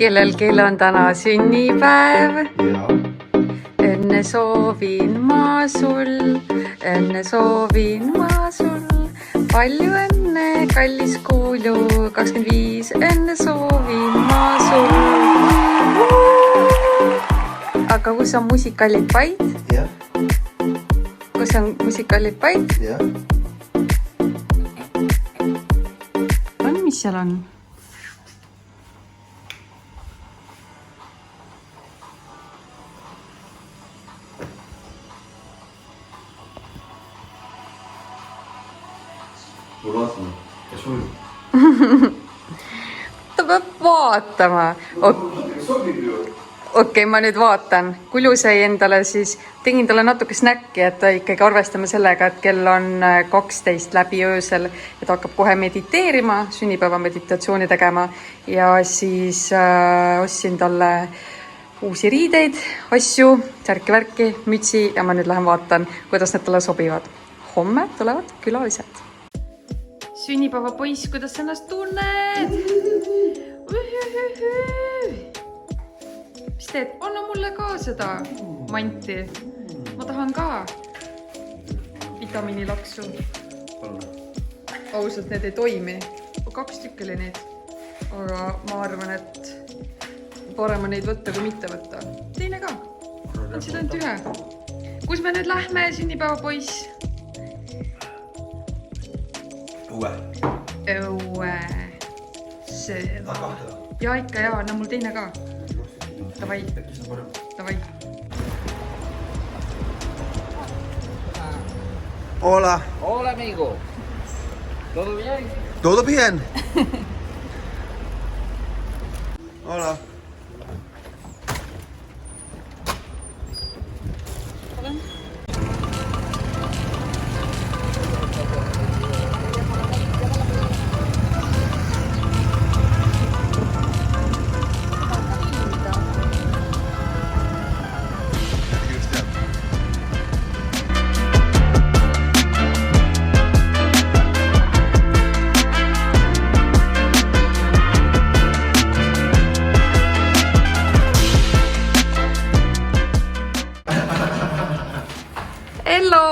kellelgi on täna sünnipäev. Õnne soovin ma sul, palju õnne, kallis kuulu, 25, õnne soovin ma sul. Aga kus on musikalipaid? Jah. Kus on musikalipaid? Jah. Mis seal on? Mul vaatama, kas sul? Ta peab vaatama. Okei, ma nüüd vaatan. Kulju sai endale siis, tegin talle natuke snäkki, et ikkagi arvestame sellega, et kell on 12 läbi öösel ja ta hakkab kohe mediteerima, sünnipäeva meditatsiooni tegema ja siis ostsin talle uusi riideid, asju, särki-värki, mütsi ja ma nüüd lähen vaatan, kuidas need talle sobivad. Homme tulevad külalised. Sünnipäeva poiss, kuidas sa ennast tunned? Mis teed? Anna mulle ka seda manti. Ma tahan ka vitamiinilaksu. Ausalt, need ei toimi. 2 tükki oli neid. Aga ma arvan, et parem on neid võtta kui mitte võtta. Teine ka. Andsid ainult ühe. Kus me nüüd lähme, sünnipäeva poiss? Õue. Sööva. Ja ikka ja, anna mul teine ka. Davai. Davai. Hola. Hola, amigo. ¿Todo bien? ¿Todo bien? Hola. Hello!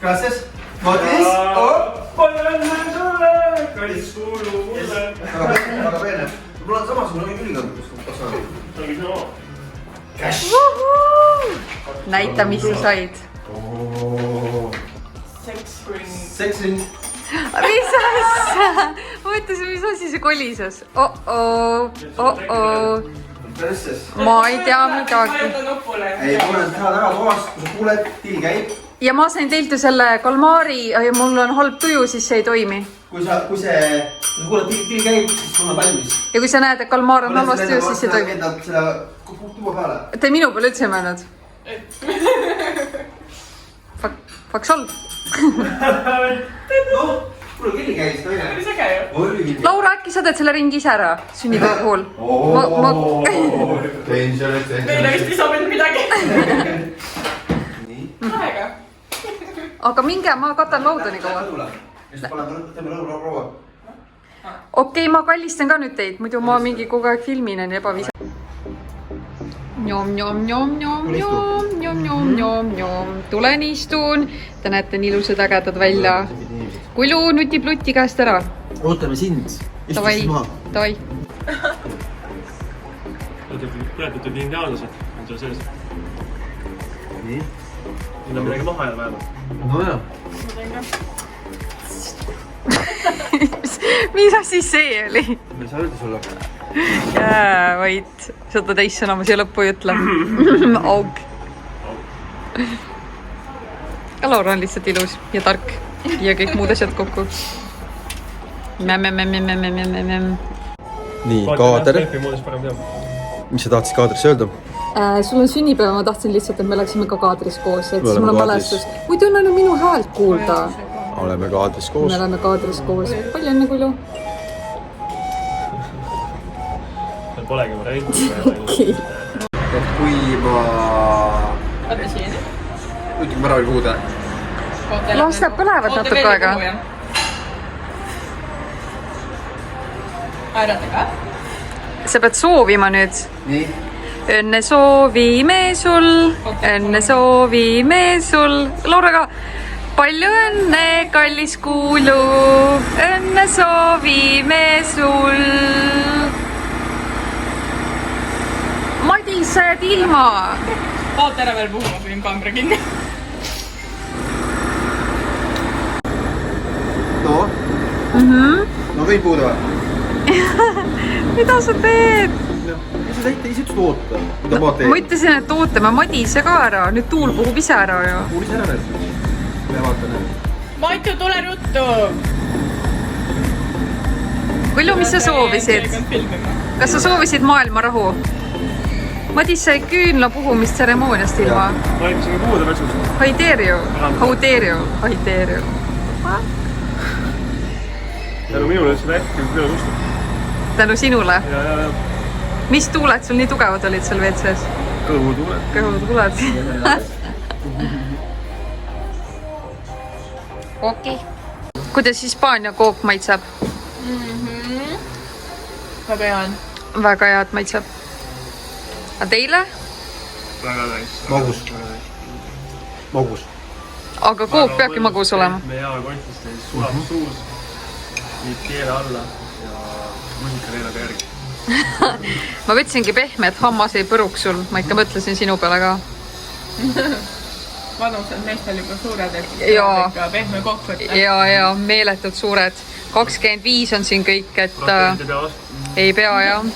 Gracias. Matis. Palju õnne sulle! Kallis kuulu mulle! Väga peene. Mul on samasugune ülikond, kus on. See ongi sama. Cash. Näita, mis sa said. Seksring. Mis asja? Mõtlesin, mis asi see kolises? Presses. Ma ei tea midagi. Ei, mul on teha taga toas, kui sa kuuled, till käib. Ja ma sain teilt ju selle kalmaari ja mul on halb tuju, siis see ei toimi. Kui sa kuuled, till käib, siis mul on valmis. Ja kui sa näed, et kalmaar on halvast tuju, siis see ei toimi. Selle tuua peale. Te minu peale üldse ei mõelnud? Faks all. Noh, mul on kelli käis, ta Oli see käi ju? Laura, äkki sa teed selle ringi ise ära sünnipäeva puhul? Meile vist ei sobinud midagi. Aega. Aga minge, ma katan lauda nii kaua. Okei, ma kallistan ka nüüd teid, muidu ma mingi kogu aeg filmin on ebaviisa. Njom. Tulen istun. Te näete nii ilusad ägedad välja. Kulju nuti-pluti käest ära. Ootame sind. Davai. Tuletud indiaanlased on seal sees. Nii. Siin on midagi maha jäänud vähemalt. No jah. Mis asi see oli? Ma ei saa öelda sulle. Jää, vaid seda teist sõna ma siia lõppu ei ütle. Aug. Ja Laura on lihtsalt ilus ja tark ja kõik muud asjad kokku. Nii, kaader. Mis sa tahtsid kaadrisse öelda? Sul on sünnipäeva, ma tahtsin lihtsalt, et me läksime ka kaadris koos, et siis mul on mälestus. Muidu on ainult minu häält kuulda. Oleme kaadris koos. Me oleme kaadris koos. Palju õnne, Kulju? Polegi varianti. Et kui ma... Võtta siin. Ütleme ära veel puhuda. las nad põlevad natuke aega. Airata ka? Sa pead soovima nüüd. Nii. Õnne soovime sul, õnne soovime sul. Laura ka. Palju õnne, kallis kuulu, õnne soovime sul. Madis, sa jääd ilma. Oota ära veel puhu, ma panin kaamera kinni. No? No võin puudu või? Mida sa teed? Mis sa ise ütlesid oota? Mida ma teen? Ma ütlesin, et ootame Madise ka ära. Nüüd tuul puhub ise ära ju. Kuulis ära veel. Me vaatame. Matu, tule ruttu! Kulju, mis sa soovisid? Kas sa soovisid maailma rahu? Madis sai küünla puhumist tseremooniast ilma. Laimsime puude pesust. How dare you? How dare you? How dare you? Tänu minule seda äkki peale ustub. Tänu sinule. Ja. Mis tuuled sul nii tugevad olid seal WC-s? Kõhutuled. Kõhutuled. Okei. Kuidas Hispaania kook maitseb? Väga hea on. Väga head maitseb. A teile? Väga täis. Magus. Magus. Aga kook peabki magus olema. Me hea konsistents, sulab suus, viib keele alla ja musika neelaga järgi. Ma võtsingi pehme, et hammas ei põruks sul. Ma ikka mõtlesin sinu peale ka. Vanused meestel juba suured, et Jaa. ikka pehme kokk võtta. Ja meeletud suured. 25 on siin kõik, et Proteinte pea vastu. ei pea jah.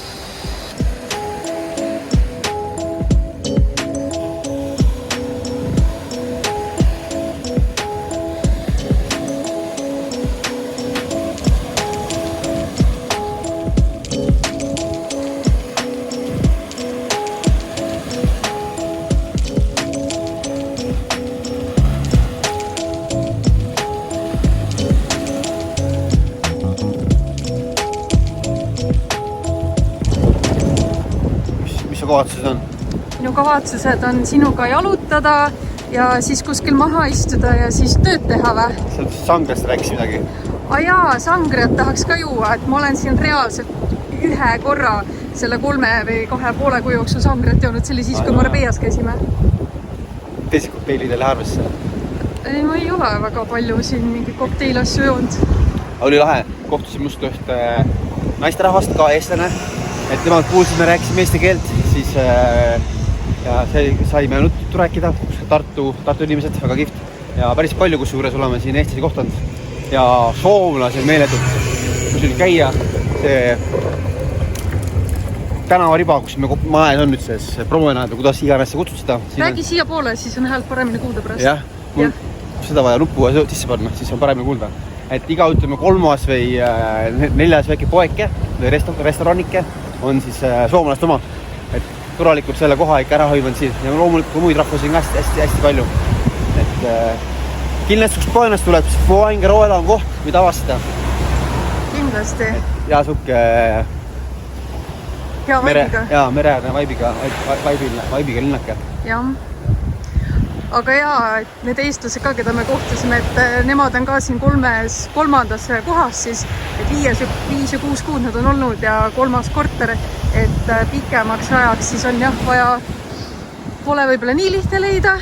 Kavatsused on? Minu kavatsused on sinuga jalutada ja siis kuskil maha istuda ja siis tööd teha või? Sa sangrest rääkis midagi? Jaa, sangriat tahaks ka juua, et ma olen siin reaalselt ühe korra selle 3 või 2,5 kuu jooksul sangriat joonud, see oli siis, kui Marbeias käisime. Teised kokteilid ei lähe arvesse? Ei, ma ei ole väga palju siin mingi kokteilasju joonud. Oli lahe, kohtusin musta ühte naisterahvast, ka eestlane, et nemad kuulsime, rääkisime eesti keelt, siis ja saime nuttu rääkida, Tartu inimesed, väga kihvt ja päris palju, kus juures oleme siin Eestis kohtanud ja soomlasi meeletult, kus oli käia, see tänavariba, kus ma ajas on nüüd sees promenäed või kuidas iganes sa kutsud seda. Räägi siia poole, siis on häält paremini kuulda pärast. Jah, mul seda vaja nuppu sisse panna, siis on paremini kuulda. Et iga, ütleme, 3. või 4. väike poeke või restoranike on siis soomlast oma. Et turvalikult selle koha ikka ära hoidnud siin ja loomulikult muid rahvusi on hästi palju. Et kindlasti kus Spoonast tuleb, siis Fuengirola on koht, mida avastada. Kindlasti. Ja suhke hea vaibiga. Ja mereäärne vaibiga linnake. Jah. Aga jaa, et need eestlased ka, keda me kohtusime, et nemad on ka siin 3. kohas siis, et 5 ja 6 kuud nad on olnud ja 3. korter, et pikemaks ajaks siis on jah vaja, pole võib-olla nii lihtne leida,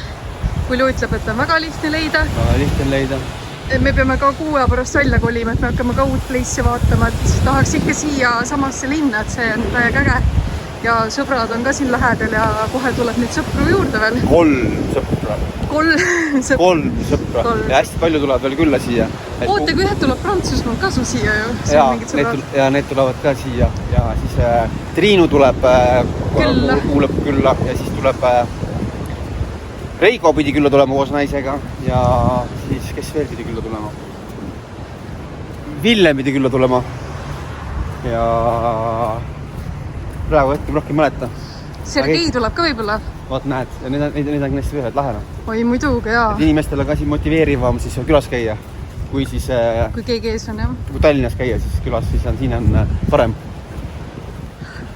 Kulju ütleb, et on väga lihtne leida. Väga lihtne leida. Me peame ka 6 aja pärast välja kolima, et me hakkame ka uut place'i vaatama, et tahaks ikka siia samasse linna, et see on täiega äge. Ja sõbrad on ka siin lähedal ja kohe tuleb nüüd sõpru juurde veel. 3 sõpra. 3 sõpra. Ja hästi palju tuleb veel külla siia. Oota, kui ühed tuleb Prantsusmaal kasu siia ju. Ja need tulevad ka siia. Ja siis Triinu tuleb kuuleb külla ja siis tuleb Reiko pidi külla tulema koos naisega ja siis kes veel pidi külla tulema? Villem pidi külla tulema ja praegu hetkel rohkem mäleta. Sergei tuleb ka võib-olla? Vaat näed, ja need on kindlasti ühed lahena. Oi, muidugi, jaa. Inimestel on ka siin motiveerivam siis külas käia, kui siis... Kui keegi ees on, jah. Kui Tallinnas käia, siis külas siis on, siin on parem.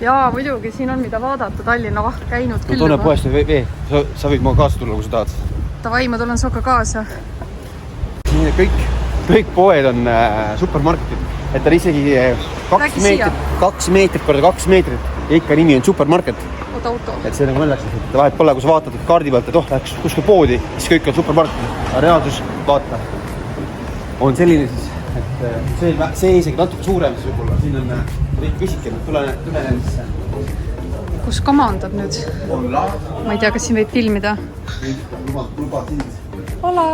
Jaa, muidugi, siin on mida vaadata. Tallinna vahk käinud küll. Toone poest vee. Sa võid ma kaasa tulla, kui sa tahad. Tavai, ma tulen soka kaasa. kõik poed on supermarketid, et on isegi 2 meetrit korda 2 meetrit ja ikka nimi on supermarket. Oota auto. Et see nagu mõllaks, et vahet pole, kui sa vaatad kaardi pealt, et läheks kuskil poodi, siis kõik on supermarket. Aga reaalsus, vaata, on selline siis, et see isegi natuke suurem siis võib-olla. Siin on kõik küsike, tulene sisse. Kus komandab nüüd? Ma ei tea, kas siin võib filmida. Luba sind. Hola!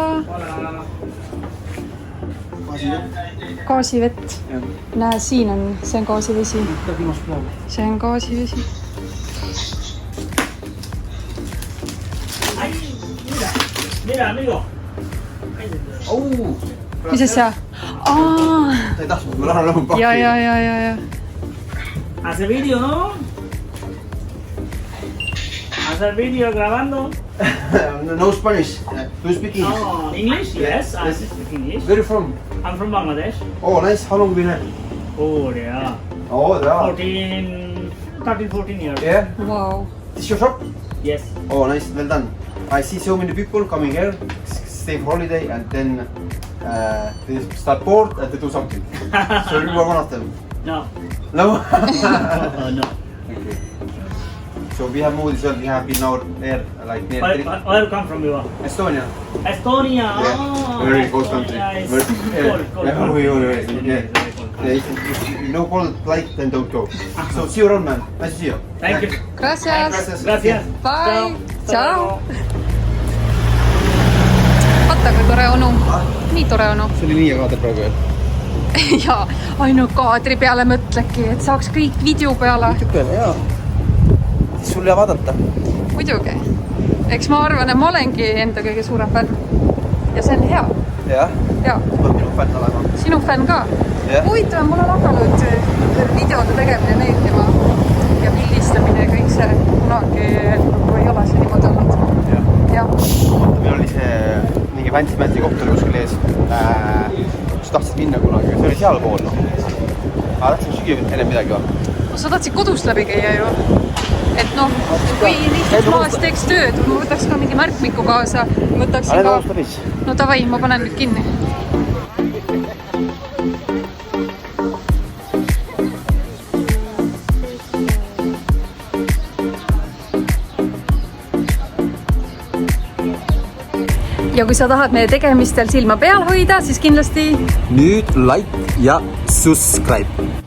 Gaasivett. Näe, siin on, see on gaasivesi. See on gaasivesi. Mira, amigo. Mis asja? Ta ei tahtnud, ma lähen lõhun pakki. Ja. Hace vídeo, ¿no? Hace vídeo grabando. No Spanish. Do you speak English? Oh, English? Yes, I speak English. Where are you from? I'm from Bangladesh. Oh, nice. How long have you been here? Oh, yeah. Oh, there. 14 years. Yeah. Wow. This is your shop? Yes. Oh, nice. Well done. I see so many people coming here, stay for holiday, and then they start bored and they do something. So you are one of them. No. No? No. Okay. So we have moved as well. We have been now there like near Where you come from, you? Estonia. Estonia. Yeah. Oh, Very cold country. Nice. Very- Cold. Yeah, very Yeah, if you know cold flight, then don't go. So see you around, man. Nice to see you. Thank you. Gracias. Gracias. Bye. Ciao. Vaata, kui tore onu. Nii tore onu. See oli nii kaader praegu veel. Ja ainult kaadri peale mõtlegi, et saaks kõik video peale. Peale, jaa. Siis sul hea vaadata. Muidugi. Eks ma arvan, et ma olengi enda kõige suurem fänn. Ja see on hea. Jah. Ja. Tuleb minu fänn olema. Sinu fänn ka. Jah. Huvitav, mul on hakanud videode tegemine meeldima ja pildistamine ja kõik see kunagi ei ole see niimoodi olnud. Jah. Meil oli see mingi fancy koht oli kuskil ees, kus tahtsid minna kunagi, see oli sealpool. Aga tahtsin süüa enne midagi või? Sa tahtsid kodust läbi käia ju. Et noh, kui lihtsalt maas teeks tööd, ma võtaks ka mingi märkmiku kaasa. Võtaksin ka... No davai, ma panen nüüd kinni. Ja kui sa tahad meie tegemistel silma peal hoida, siis kindlasti nüüd like ja subscribe.